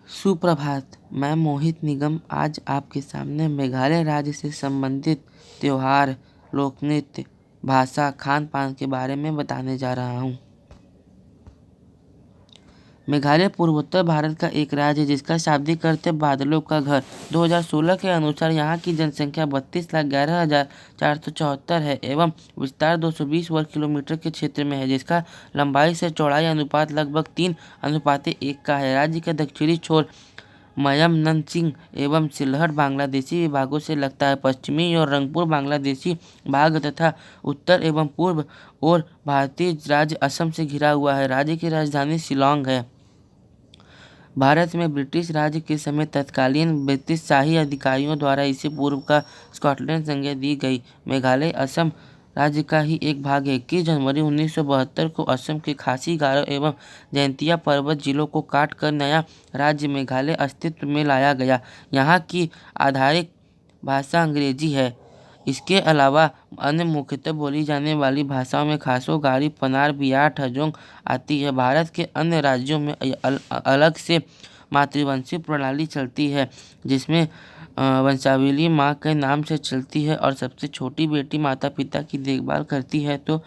सुप्रभात। मैं मोहित निगम आज आपके सामने मेघालय राज्य से संबंधित त्योहार, लोकनृत्य, भाषा, खान पान के बारे में बताने जा रहा हूँ। मेघालय पूर्वोत्तर भारत का एक राज्य है जिसका शाब्दिक अर्थ है बादलों का घर। 2016 के अनुसार यहाँ की जनसंख्या 32,11,474 है एवं विस्तार 220 वर्ग किलोमीटर के क्षेत्र में है, जिसका लंबाई से चौड़ाई अनुपात लगभग 3:1 का है। राज्य के दक्षिणी छोर मयमनसिंह एवं सिलहट बांग्लादेशी विभागों से लगता है। पश्चिमी और रंगपुर बांग्लादेशी भाग तथा उत्तर एवं पूर्व और भारतीय राज्य असम से घिरा हुआ है। राज्य की राजधानी शिलांग है। भारत में ब्रिटिश राज के समय तत्कालीन ब्रिटिश शाही अधिकारियों द्वारा इसे पूर्व का स्कॉटलैंड संज्ञा दी गई। मेघालय असम राज्य का ही एक भाग है। 21 जनवरी 1972 को असम के खासी, गारो एवं जयंतिया पर्वत जिलों को काट कर नया राज्य मेघालय अस्तित्व में लाया गया। यहाँ की आधारिक भाषा अंग्रेजी है। इसके अलावा अन्य मुख्यतः बोली जाने वाली भाषाओं में खासो, गारी, पनार, बियार, ठजोंग आती है। भारत के अन्य राज्यों में अलग से मातृवंशीय प्रणाली चलती है, जिसमें वंशावली माँ के नाम से चलती है और सबसे छोटी बेटी माता पिता की देखभाल करती है तो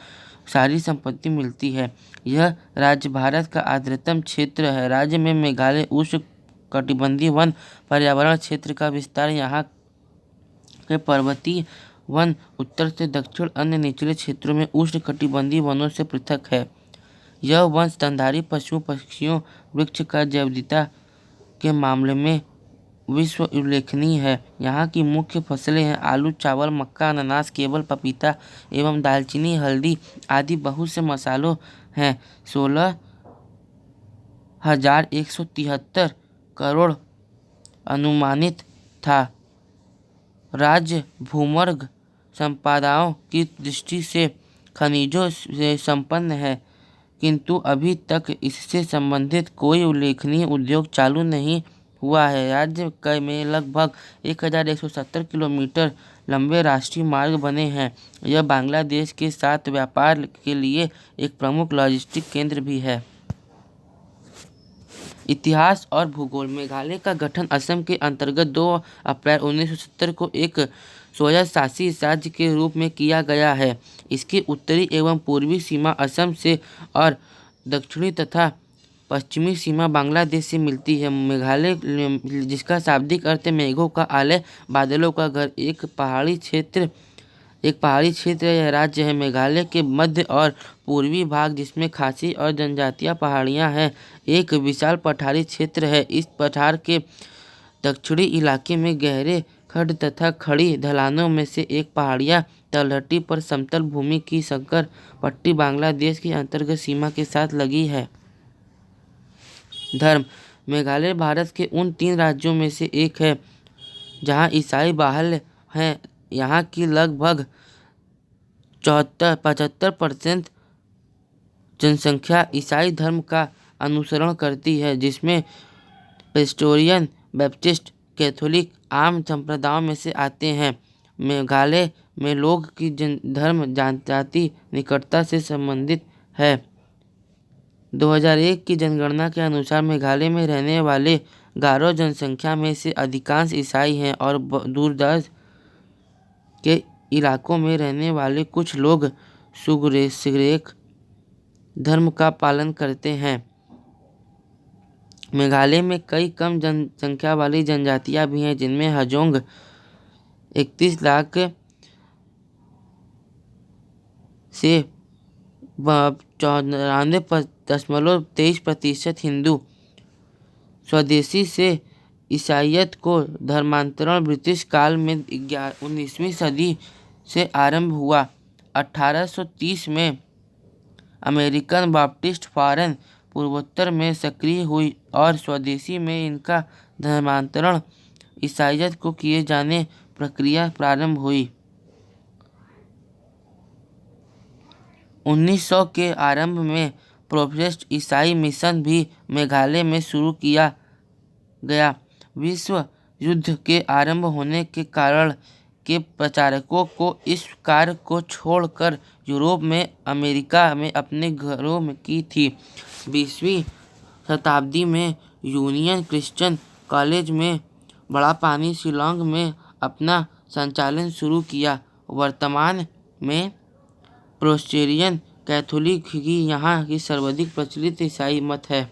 सारी संपत्ति मिलती है। यह राज्य भारत का आर्द्रतम क्षेत्र है। राज्य में मेघालय उष्ण कटिबंधीय वन पर्यावरण क्षेत्र का विस्तार यहाँ के पर्वतीय वन उत्तर से दक्षिण अन्य निचले क्षेत्रों में उष्ण कटिबंधीय वनों से पृथक है। यह वन स्तनधारी पशुओं, पक्षियों, वृक्ष का जैवविविधता के मामले में विश्व उल्लेखनीय है। यहाँ की मुख्य फसलें हैं आलू, चावल, मक्का, अनानास, केवल, पपीता एवं दालचीनी, हल्दी आदि। बहुत से मसालों हैं। 16,173 करोड़ अनुमानित था। राज्य भूमर्ग संपदाओं की दृष्टि से खनिजों से संपन्न है, किंतु अभी तक इससे संबंधित कोई उल्लेखनीय उद्योग चालू नहीं हुआ है। राज्य में लगभग 1170 किलोमीटर लंबे राष्ट्रीय मार्ग बने हैं। यह बांग्लादेश के साथ व्यापार के लिए एक प्रमुख लॉजिस्टिक केंद्र भी है। इतिहास और भूगोल। मेघालय का गठन असम के अंतर्गत 2 अप्रैल 1970 को एक स्वयंशासी राज्य के रूप में किया गया है। इसकी उत्तरी एवं पूर्वी सीमा असम से और दक्षिणी तथा पश्चिमी सीमा बांग्लादेश से मिलती है। मेघालय, जिसका शाब्दिक अर्थ है मेघों का आलय, बादलों का घर, एक पहाड़ी क्षेत्र यह राज्य है। मेघालय के मध्य और पूर्वी भाग, जिसमें खासी और जनजातीय पहाड़ियां हैं, एक विशाल पठारी क्षेत्र है। इस पठार के दक्षिणी इलाके में गहरे खड्ड तथा खड़ी ढलानों में से एक पहाड़ियां तलहटी पर समतल भूमि की संकर पट्टी बांग्लादेश की अंतर्गत सीमा के साथ लगी है। धर्म। मेघालय भारत के उन 3 राज्यों में से एक है जहां ईसाई बाहुल्य हैं। यहाँ की लगभग 75% जनसंख्या ईसाई धर्म का अनुसरण करती है, जिसमें प्रेस्बिटेरियन, बैप्टिस्ट, कैथोलिक आम संप्रदायों में से आते हैं। मेघालय में लोग की धर्म जाति निकटता से संबंधित है। 2001 की जनगणना के अनुसार मेघालय में रहने वाले गारो जनसंख्या में से अधिकांश ईसाई हैं और दूरदराज के इलाकों में रहने वाले कुछ लोग सुग्रेक धर्म का पालन करते हैं। मेघालय में कई कम जनसंख्या वाली जनजातियां भी हैं, जिनमें हजोंग 31 लाख से 94.23% हिंदू। स्वदेशी से ईसाईयत को धर्मांतरण ब्रिटिश काल में 19वीं सदी से आरंभ हुआ। 1830 में अमेरिकन बाप्टिस्ट फॉरेन पूर्वोत्तर में सक्रिय हुई और स्वदेशी में इनका धर्मांतरण ईसाईयत को किए जाने प्रक्रिया प्रारंभ हुई। 1900 के आरंभ में प्रोटेस्टेंट ईसाई मिशन भी मेघालय में शुरू किया गया। विश्व युद्ध के आरंभ होने के कारण के प्रचारकों को इस कार्य को छोड़कर यूरोप में अमेरिका में अपने घरों में की थी। 20वीं शताब्दी में यूनियन क्रिश्चियन कॉलेज में बड़ा पानी शिलोंग में अपना संचालन शुरू किया। वर्तमान में प्रेस्बिटेरियन कैथोलिक ही यहाँ की सर्वाधिक प्रचलित ईसाई मत है।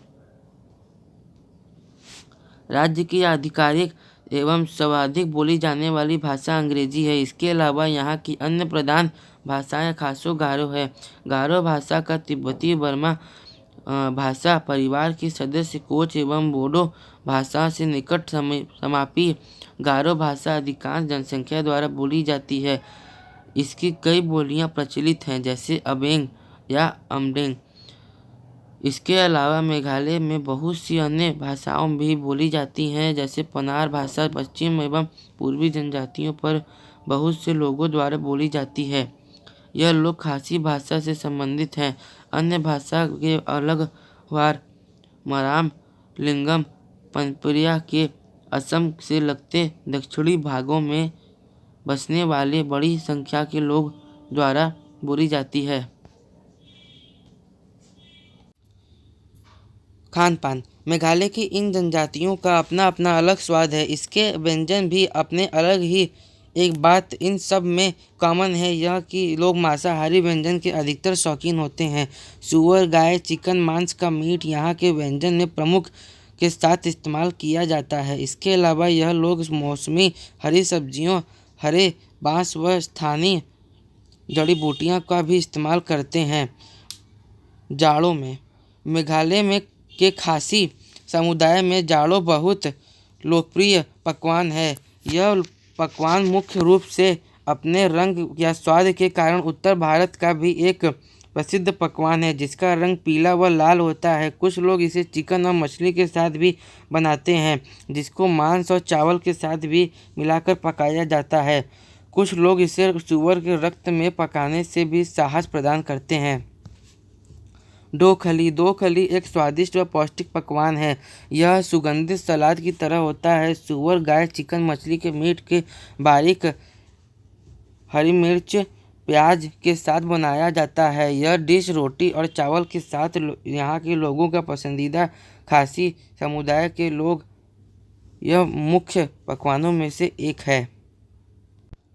राज्य की आधिकारिक एवं सर्वाधिक बोली जाने वाली भाषा अंग्रेजी है। इसके अलावा यहाँ की अन्य प्रधान भाषाएं खासो गारो है। गारो भाषा का तिब्बती बर्मा भाषा परिवार की सदस्य कोच एवं बोडो भाषा से निकट समापी गारो भाषा अधिकांश जनसंख्या द्वारा बोली जाती है। इसकी कई बोलियां प्रचलित हैं जैसे अबेंग या अमडेंग। इसके अलावा मेघालय में बहुत सी अन्य भाषाओं भी बोली जाती हैं जैसे पनार भाषा पश्चिम एवं पूर्वी जनजातियों पर बहुत से लोगों द्वारा बोली जाती है। यह लोग खासी भाषा से संबंधित हैं। अन्य भाषा के अलग वार मराम लिंगम पनपुरिया के असम से लगते दक्षिणी भागों में बसने वाले बड़ी संख्या के लोग द्वारा बोली जाती है। खान पान मेघालय की इन जनजातियों का अपना अपना अलग स्वाद है। इसके व्यंजन भी अपने अलग ही। एक बात इन सब में कॉमन है यह कि लोग मांसाहारी व्यंजन के अधिकतर शौकीन होते हैं। सुअर गाय चिकन मांस का मीट यहाँ के व्यंजन में प्रमुख के साथ इस्तेमाल किया जाता है। इसके अलावा यह लोग मौसमी हरी सब्जियों हरे बांस व स्थानीय जड़ी बूटियाँ का भी इस्तेमाल करते हैं। जाड़ों में मेघालय में के खासी समुदाय में जाड़ो बहुत लोकप्रिय पकवान है। यह पकवान मुख्य रूप से अपने रंग या स्वाद के कारण उत्तर भारत का भी एक प्रसिद्ध पकवान है जिसका रंग पीला व लाल होता है। कुछ लोग इसे चिकन और मछली के साथ भी बनाते हैं जिसको मांस और चावल के साथ भी मिलाकर पकाया जाता है। कुछ लोग इसे सूअर के रक्त में पकाने से भी साहस प्रदान करते हैं। दोखली एक स्वादिष्ट व पौष्टिक पकवान है। यह सुगंधित सलाद की तरह होता है। सूअर गाय चिकन मछली के मीट के बारीक हरी मिर्च प्याज के साथ बनाया जाता है। यह डिश रोटी और चावल के साथ यहाँ के लोगों का पसंदीदा खासी समुदाय के लोग यह मुख्य पकवानों में से एक है।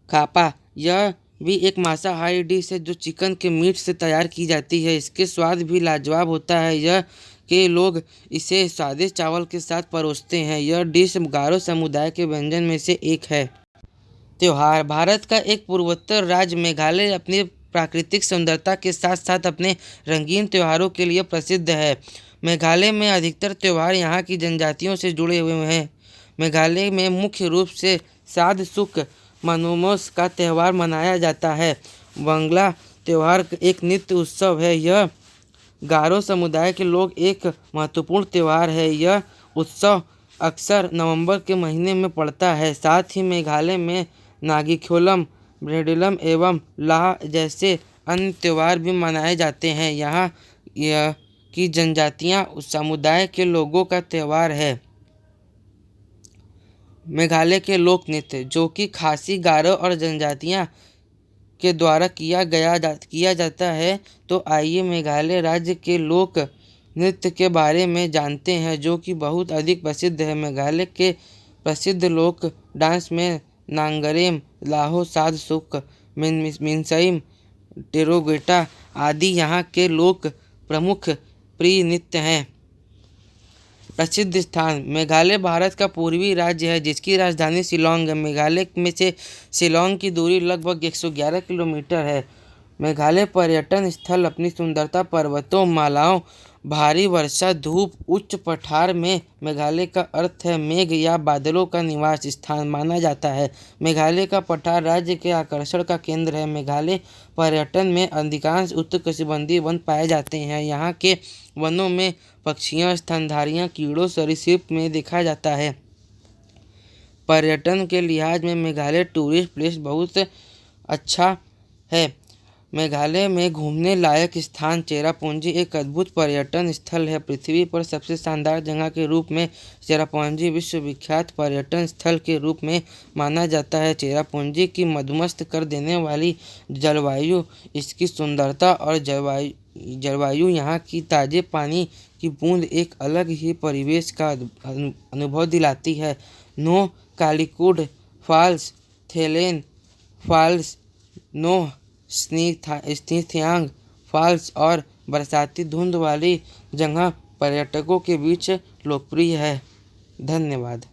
खापा यह भी एक मांसाहारी डिश है जो चिकन के मीट से तैयार की जाती है। इसके स्वाद भी लाजवाब होता है। यह के लोग इसे स्वादिष्ट चावल के साथ परोसते हैं। यह डिश गारो समुदाय के व्यंजन में से एक है। त्योहार भारत का एक पूर्वोत्तर राज्य मेघालय अपनी प्राकृतिक सुंदरता के साथ साथ अपने रंगीन त्योहारों के लिए प्रसिद्ध है। मेघालय में अधिकतर त्यौहार यहाँ की जनजातियों से जुड़े हुए हैं। मेघालय में मुख्य रूप से साद सुक मनोमोस का त्यौहार मनाया जाता है। बंगला त्यौहार एक नृत्य उत्सव है। यह गारो समुदाय के लोग एक महत्वपूर्ण त्यौहार है। यह उत्सव अक्सर नवंबर के महीने में पड़ता है। साथ ही मेघालय में नागिख्योलम ब्रेडिलम एवं लाह जैसे अन्य त्यौहार भी मनाए जाते हैं। यहाँ की जनजातियाँ उस समुदाय के लोगों का त्यौहार है। मेघालय के लोक नृत्य जो कि खासी गारो और जनजातियाँ के द्वारा किया जाता है। तो आइए मेघालय राज्य के लोक नृत्य के बारे में जानते हैं जो कि बहुत अधिक प्रसिद्ध है। मेघालय के प्रसिद्ध लोक डांस में नांगरेम लाहो साद सुक मिनसइम टेरोगेटा आदि यहाँ के लोक प्रमुख प्रिय नृत्य हैं। प्रसिद्ध स्थान मेघालय भारत का पूर्वी राज्य है जिसकी राजधानी शिलोंग है। मेघालय में से शिलोंग की दूरी लगभग 111 किलोमीटर है। मेघालय पर्यटन स्थल अपनी सुंदरता पर्वतों मालाओं भारी वर्षा धूप उच्च पठार में मेघालय का अर्थ है मेघ या बादलों का निवास स्थान माना जाता है। मेघालय का पठार राज्य के आकर्षण का केंद्र है। मेघालय पर्यटन में अधिकांश उष्णकटिबंधीय वन पाए जाते हैं। यहाँ के वनों में पक्षियाँ स्तनधारियाँ कीड़ों सरीसृप में देखा जाता है। पर्यटन के लिहाज में मेघालय टूरिस्ट प्लेस बहुत अच्छा है। मेघालय में घूमने लायक स्थान चेरापूंजी एक अद्भुत पर्यटन स्थल है। पृथ्वी पर सबसे शानदार जगह के रूप में चेरापूंजी विश्वविख्यात पर्यटन स्थल के रूप में माना जाता है। चेरापूंजी की मदमस्त कर देने वाली जलवायु इसकी सुंदरता और जलवायु यहाँ की ताज़े पानी की बूंद एक अलग ही परिवेश का अनुभव दिलाती है। Nohkalikai falls, Thlen falls, Nohsngithiang falls और बरसाती धुंध वाली जगह पर्यटकों के बीच लोकप्रिय है। धन्यवाद।